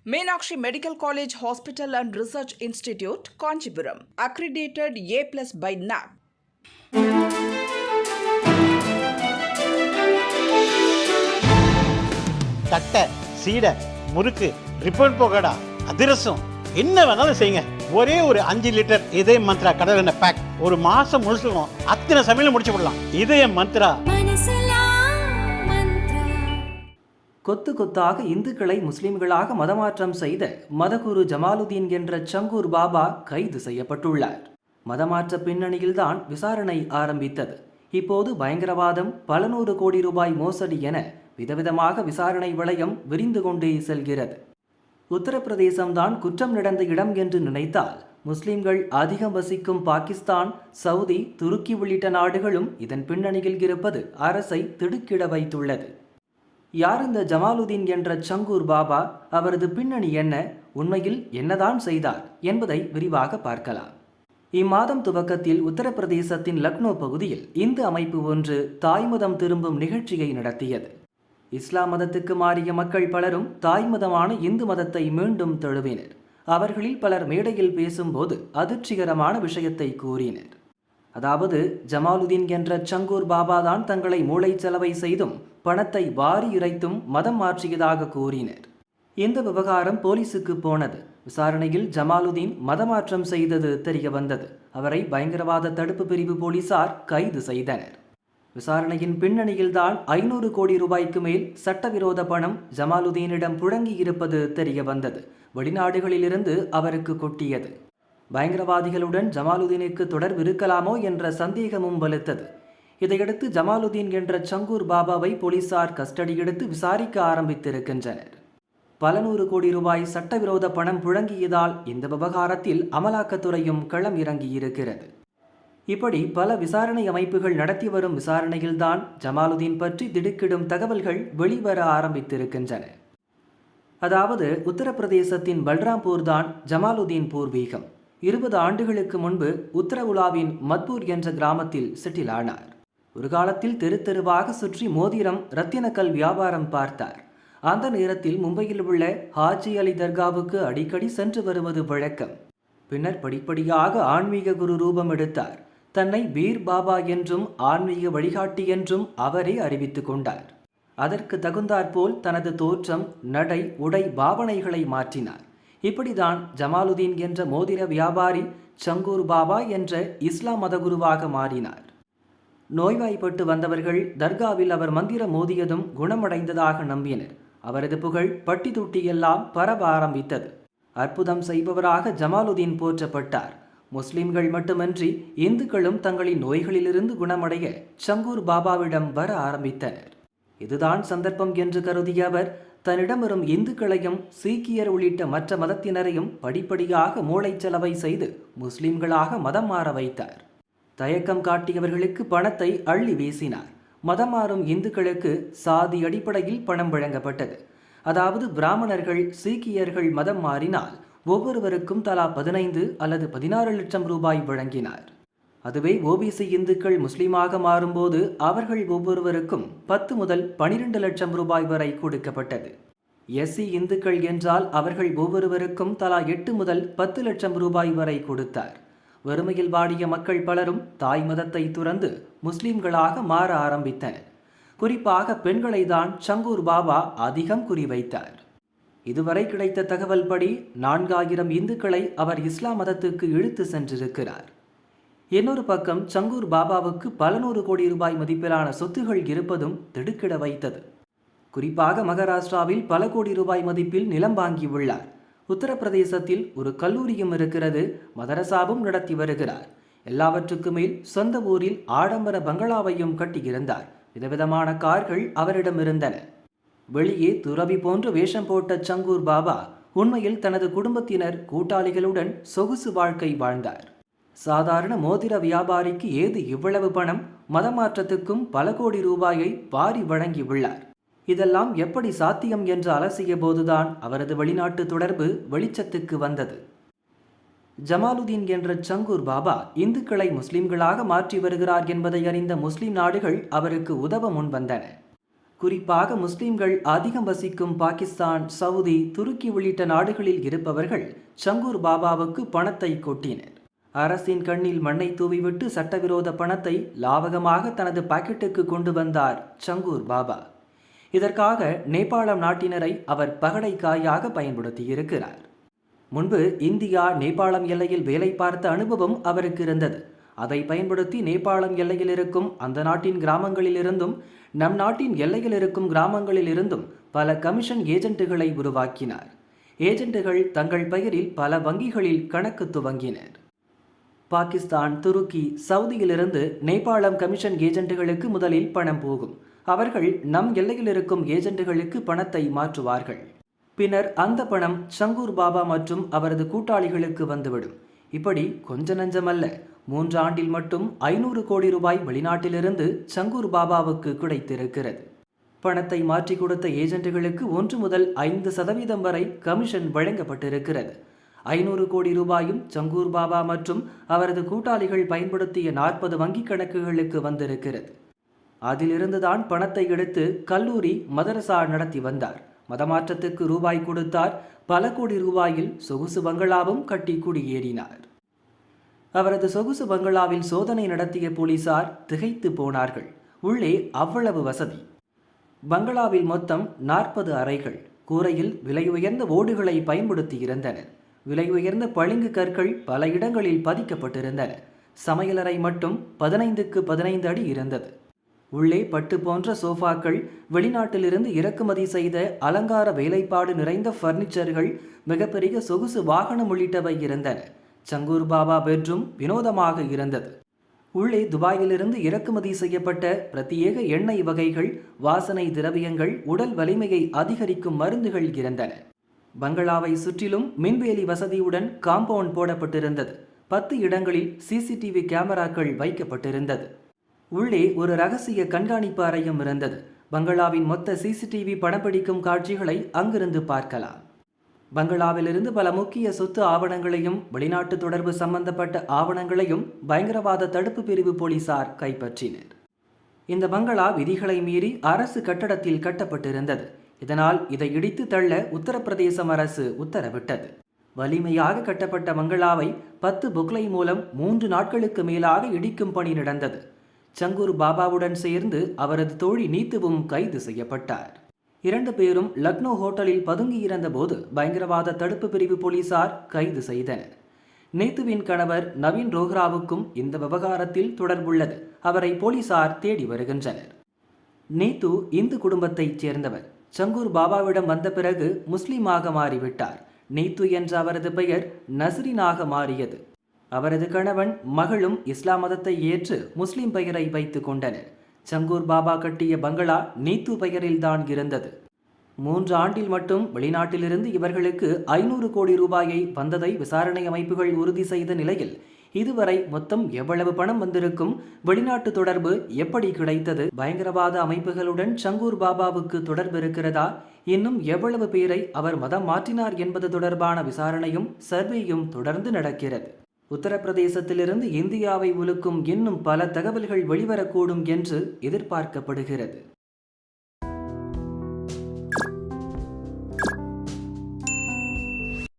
Meenakshi Medical College Hospital and Research Institute, Kanchipuram. Accredited A+ by NAC. தட்டை, சீடை, முறுக்கு, ribbon போகடா, அதிரசம் என்ன வேணாலும் செய்யுங்க. ஒரே ஒரு 5 லிட்டர் இதய மந்த்ரா கடல் எண்ணெய் பேக் ஒரு மாசம் முழுசுக்கும் அத்தனை சமையல முடிச்சு விடலாம். இதய மந்த்ரா. கொத்து கொத்தாக இந்துக்களை முஸ்லிம்களாக மதமாற்றம் செய்த மதகுரு ஜமாலுதீன் என்ற சங்கூர் பாபா கைது செய்யப்பட்டுள்ளார். மதமாற்ற பின்னணியில்தான் விசாரணை ஆரம்பித்தது. இப்போது பயங்கரவாதம், பல 100 கோடி ரூபாய் மோசடி என விதவிதமாக விசாரணை வளையம் விரிந்து கொண்டே செல்கிறது. உத்தரப்பிரதேசம்தான் குற்றம் நடந்த இடம் என்று நினைத்தால் முஸ்லிம்கள் அதிகம் வசிக்கும் பாகிஸ்தான், சவுதி, துருக்கி உள்ளிட்ட நாடுகளும் இதன் பின்னணியில் இருப்பது அரசை திடுக்கிட வைத்துள்ளது. யார் இந்த ஜமாலுதீன் என்ற சங்கூர் பாபா? அவரது பின்னணி என்ன? உண்மையில் என்னதான் செய்தார் என்பதை விரிவாக பார்க்கலாம். இம்மாதம் துவக்கத்தில் உத்தரப்பிரதேசத்தின் லக்னோ பகுதியில் இந்து அமைப்பு ஒன்று தாய்மதம் திரும்பும் நிகழ்ச்சியை நடத்தியது. இஸ்லாம் மதத்துக்கு மாறிய மக்கள் பலரும் தாய்மதமான இந்து மதத்தை மீண்டும் தழுவினர். அவர்களில் பலர் மேடையில் பேசும்போது அதிர்ச்சிகரமான விஷயத்தை கூறினர். அதாவது, ஜமாலுதீன் என்ற சங்கூர் பாபா தான் தங்களை மூளைச்சலவை செய்தும் பணத்தை வாரி இறைத்தும் மதம் மாற்றியதாக கூறினர். இந்த விவகாரம் போலீசுக்கு போனது. விசாரணையில் ஜமாலுதீன் மதமாற்றம் செய்தது தெரிய வந்தது. அவரை பயங்கரவாத தடுப்பு பிரிவு போலீசார் கைது செய்தனர். விசாரணையின் பின்னணியில்தான் 500 கோடி ரூபாய்க்கு மேல் சட்டவிரோத பணம் ஜமாலுதீனிடம் புழங்கி இருப்பது தெரிய வந்தது. வெளிநாடுகளிலிருந்து அவருக்கு கொட்டியது. பயங்கரவாதிகளுடன் ஜமாலுதீனுக்கு தொடர்பு இருக்கலாமோ என்ற சந்தேகமும் வலுத்தது. இதையடுத்து ஜமாலுதீன் என்ற சங்கூர் பாபாவை போலீசார் கஸ்டடி எடுத்து விசாரிக்க ஆரம்பித்திருக்கின்றனர். பல 100 கோடி ரூபாய் சட்டவிரோத பணம் புழங்கியதால் இந்த விவகாரத்தில் அமலாக்கத்துறையும் களம் இறங்கியிருக்கிறது. இப்படி பல விசாரணை அமைப்புகள் நடத்தி வரும் விசாரணையில்தான் ஜமாலுதீன் பற்றி திடுக்கிடும் தகவல்கள் வெளிவர ஆரம்பித்திருக்கின்றன. அதாவது, உத்தரப்பிரதேசத்தின் பல்ராம்பூர் தான் ஜமாலுதீன் பூர்வீகம். 20 ஆண்டுகளுக்கு முன்பு உத்தரவுலாவின் மத்பூர் என்ற கிராமத்தில் செட்டில் ஆனார். ஒரு காலத்தில் தெரு தெருவாக சுற்றி மோதிரம், ரத்தினக்கல் வியாபாரம் பார்த்தார். அந்த நேரத்தில் மும்பையில் உள்ள ஹாஜி அலி தர்காவுக்கு அடிக்கடி சென்று வருவது வழக்கம். பின்னர் படிப்படியாக ஆன்மீக குரு ரூபம் எடுத்தார். தன்னை பீர் பாபா என்றும் ஆன்மீக வழிகாட்டி என்றும் அவரே அறிவித்துக் கொண்டார். அதற்கு தகுந்தாற்போல் தனது தோற்றம், நடை, உடை, பாவனைகளை மாற்றினார். இப்படிதான் ஜமாலுதீன் என்ற மோதிர வியாபாரி சங்கூர் பாபா என்ற இஸ்லாம் மதகுருவாக மாறினார். நோய்வாய்ப்பட்டு வந்தவர்கள் தர்காவில் அவர் மந்திரம் மோதியதும் குணமடைந்ததாக நம்பினர். அவரது புகழ் பட்டி தொட்டியெல்லாம் பரவ ஆரம்பித்தது. அற்புதம் செய்பவராக ஜமாலுதீன் போற்றப்பட்டார். முஸ்லிம்கள் மட்டுமன்றி இந்துக்களும் தங்களின் நோய்களிலிருந்து குணமடைய சங்கூர் பாபாவிடம் வர ஆரம்பித்தனர். இதுதான் சந்தர்ப்பம் என்று கருதிய அவர் தன்னிடம் வரும் இந்துக்களையும் சீக்கியர் உள்ளிட்ட மற்ற மதத்தினரையும் படிப்படியாக மூளைச்சலவை செய்து முஸ்லிம்களாக மதம் மாற வைத்தார். தயக்கம் காட்டியவர்களுக்கு பணத்தை அள்ளி வீசினார். மதம் மாறும் இந்துக்களுக்கு சாதி அடிப்படையில் பணம் வழங்கப்பட்டது. அதாவது, பிராமணர்கள், சீக்கியர்கள் மதம் மாறினால் ஒவ்வொருவருக்கும் தலா 15 அல்லது 16 லட்சம் ரூபாய் வழங்கினார். அதுவே ஓபிசி இந்துக்கள் முஸ்லீமாக மாறும்போது அவர்கள் ஒவ்வொருவருக்கும் 10 முதல் 12 லட்சம் ரூபாய் வரை கொடுக்கப்பட்டது. எஸ்சி இந்துக்கள் என்றால் அவர்கள் ஒவ்வொருவருக்கும் தலா 8 முதல் 10 லட்சம் ரூபாய் வரை கொடுத்தார். வறுமையில் வாடிய மக்கள் பலரும் தாய் மதத்தை துறந்து முஸ்லிம்களாக மாற ஆரம்பித்தனர். குறிப்பாக பெண்களை தான் சங்கூர் பாபா அதிகம் குறிவைத்தார். இதுவரை கிடைத்த தகவல் படி 4000 இந்துக்களை அவர் இஸ்லாம் மதத்துக்கு இழுத்து சென்றிருக்கிறார். இன்னொரு பக்கம் சங்கூர் பாபாவுக்கு பல 100 கோடி ரூபாய் மதிப்பிலான சொத்துகள் இருப்பதும் திடுக்கிட வைத்தது. குறிப்பாக மகாராஷ்டிராவில் பல கோடி ரூபாய் மதிப்பில் நிலம் வாங்கியுள்ளார். உத்தரப்பிரதேசத்தில் ஒரு கல்லூரியும் இருக்கிறது. மதரசாவும் நடத்தி வருகிறார். எல்லாவற்றுக்கும் மேல் சொந்த ஊரில் ஆடம்பர பங்களாவையும் கட்டியிருந்தார். விதவிதமான கார்கள் அவரிடம் இருந்தன. வெளியே துறவி போன்று வேஷம் போட்ட சங்கூர் பாபா உண்மையில் தனது குடும்பத்தினர், கூட்டாளிகளுடன் சொகுசு வாழ்க்கை வாழ்ந்தார். சாதாரண மோதிர வியாபாரிக்கு ஏது இவ்வளவு பணம்? மதமாற்றத்துக்கும் பல கோடி ரூபாயை வாரி வழங்கியுள்ளார். இதெல்லாம் எப்படி சாத்தியம் என்று அலசிய போதுதான் அவரது வெளிநாட்டு தொடர்பு வெளிச்சத்துக்கு வந்தது. ஜமாலுதீன் என்ற சங்கூர் பாபா இந்துக்களை முஸ்லிம்களாக மாற்றி வருகிறார் என்பதை அறிந்த முஸ்லிம் நாடுகள் அவருக்கு உதவ முன்வந்தன. குறிப்பாக முஸ்லிம்கள் அதிகம் வசிக்கும் பாகிஸ்தான், சவுதி, துருக்கி உள்ளிட்ட நாடுகளில் இருப்பவர்கள் சங்கூர் பாபாவுக்கு பணத்தை கொட்டினர். அரசின் கண்ணில் மண்ணை தூவிவிட்டு சட்டவிரோத பணத்தை லாவகமாக தனது பாக்கெட்டுக்கு கொண்டு வந்தார் சங்கூர் பாபா. இதற்காக நேபாளம் நாட்டினரை அவர் பகடைக்காயாக பயன்படுத்தியிருக்கிறார். முன்பு இந்தியா நேபாளம் எல்லையில் வேலை பார்த்த அனுபவம் அவருக்கு இருந்தது. அதை பயன்படுத்தி நேபாளம் எல்லையில் இருக்கும் அந்த நாட்டின் கிராமங்களிலிருந்தும் நம் நாட்டின் எல்லையில் இருக்கும் கிராமங்களிலிருந்தும் பல கமிஷன் ஏஜென்ட்டுகளை உருவாக்கினார். ஏஜென்ட்டுகள் தங்கள் பெயரில் பல வங்கிகளில் கணக்கு துவங்கினர். பாகிஸ்தான், துருக்கி, சவுதியிலிருந்து நேபாளம் கமிஷன் ஏஜென்ட்டுகளுக்கு முதலில் பணம் போகும். அவர்கள் நம் எல்லையில் இருக்கும் ஏஜென்ட்டுகளுக்கு பணத்தை மாற்றுவார்கள். பின்னர் அந்த பணம் சங்கூர் பாபா மற்றும் அவரது கூட்டாளிகளுக்கு வந்துவிடும். இப்படி கொஞ்ச நஞ்சமல்ல, 3 ஆண்டில் மட்டும் 500 கோடி ரூபாய் வெளிநாட்டிலிருந்து சங்கூர் பாபாவுக்கு கிடைத்திருக்கிறது. பணத்தை மாற்றி கொடுத்த ஏஜென்ட்டுகளுக்கு 1 முதல் 5% வரை கமிஷன் வழங்கப்பட்டிருக்கிறது. 500 கோடி ரூபாயும் சங்கூர் பாபா மற்றும் அவரது கூட்டாளிகள் பயன்படுத்திய 40 வங்கிக் கணக்குகளுக்கு வந்திருக்கிறது. அதிலிருந்துதான் பணத்தை எடுத்து கல்லூரி, மதரசா நடத்தி வந்தார். மதமாற்றத்துக்கு ரூபாய் கொடுத்தார். பல கோடி ரூபாயில் சொகுசு பங்களாவும் கட்டி குடியேறினார். அவரது சொகுசு பங்களாவில் சோதனை நடத்திய போலீசார் திகைத்து போனார்கள். உள்ளே அவ்வளவு வசதி. பங்களாவில் மொத்தம் 40 அறைகள். கூரையில் விலை உயர்ந்த ஓடுகளை பயன்படுத்தி இருந்தனர். விலை உயர்ந்த பளிங்கு கற்கள் பல இடங்களில் பதிக்கப்பட்டிருந்தன. சமையலறை மட்டும் 15க்கு 15 அடி இருந்தது. உள்ளே பட்டு போன்ற சோஃபாக்கள், வெளிநாட்டிலிருந்து இறக்குமதி செய்த அலங்கார வேலைப்பாடு நிறைந்த பர்னிச்சர்கள், மிகப்பெரிய சொகுசு வாகனம் உள்ளிட்டவை இருந்தன. சங்கூர் பாபா பெட்ரூம் வினோதமாக இருந்தது. உள்ளே துபாயிலிருந்து இறக்குமதி செய்யப்பட்ட பிரத்யேக எண்ணெய் வகைகள், வாசனை திரவியங்கள், உடல் வலிமையை அதிகரிக்கும் மருந்துகள் இருந்தன. பங்களாவை சுற்றிலும் மின்வேலி வசதியுடன் காம்பவுண்ட் போடப்பட்டிருந்தது. 10 இடங்களில் CCTV கேமராக்கள் வைக்கப்பட்டிருந்தது. உள்ளே ஒரு ரகசிய கண்காணிப்பு அறையும் இருந்தது. பங்களாவின் மொத்த CCTV படம்பிடிக்கும் காட்சிகளை அங்கிருந்து பார்க்கலாம். பங்களாவிலிருந்து பல முக்கிய சொத்து ஆவணங்களையும் வெளிநாட்டு தொடர்பு சம்பந்தப்பட்ட ஆவணங்களையும் பயங்கரவாத தடுப்பு பிரிவு போலீசார் கைப்பற்றினர். இந்த பங்களா விதிகளை மீறி அரசு கட்டடத்தில் கட்டப்பட்டிருந்தது. இதனால் இதை இடித்து தள்ள உத்தரப்பிரதேசம் அரசு உத்தரவிட்டது. வலிமையாக கட்டப்பட்ட பங்களாவை 10 பொக்லை மூலம் 3 நாட்களுக்கு மேலாக இடிக்கும் பணி நடந்தது. சங்கூர் பாபாவுடன் சேர்ந்து அவரது தோழி நீத்துவும் கைது செய்யப்பட்டார். 2 பேரும் லக்னோ ஹோட்டலில் பதுங்கியிருந்த போது பயங்கரவாத தடுப்பு பிரிவு போலீசார் கைது செய்தனர். நீத்துவின் கணவர் நவீன் ரோஹ்ராவுக்கும் இந்த விவகாரத்தில் தொடர்புள்ளது. அவரை போலீசார் தேடி வருகின்றனர். நீத்து இந்து குடும்பத்தைச் சேர்ந்தவர். சங்கூர் பாபாவிடம் வந்த பிறகு முஸ்லீமாக மாறிவிட்டார். நீத்து என்ற அவரது பெயர் நஸ்ரினாக மாறியது. அவரது கணவன், மகளும் இஸ்லாம் மதத்தை ஏற்று முஸ்லிம் பெயரை வைத்துக் கொண்டனர். சங்கூர் பாபா கட்டிய பங்களா நீத்து பெயரில்தான் இருந்தது. 3 ஆண்டில் மட்டும் வெளிநாட்டிலிருந்து இவர்களுக்கு 500 கோடி ரூபாயை வந்ததை விசாரணை அமைப்புகள் உறுதி செய்த நிலையில் இதுவரை மொத்தம் எவ்வளவு பணம் வந்திருக்கும், வெளிநாட்டு தொடர்பு எப்படி கிடைத்தது, பயங்கரவாத அமைப்புகளுடன் சங்கூர் பாபாவுக்கு தொடர்பு இருக்கிறதா, இன்னும் எவ்வளவு பேரை அவர் மதம் மாற்றினார் என்பது தொடர்பான விசாரணையும் சர்வேயும் தொடர்ந்து நடக்கிறது. உத்தரப்பிரதேசத்திலிருந்து இந்தியாவை உலுக்கும் இன்னும் பல தகவல்கள் வெளிவரக்கூடும் என்று எதிர்பார்க்கப்படுகிறது.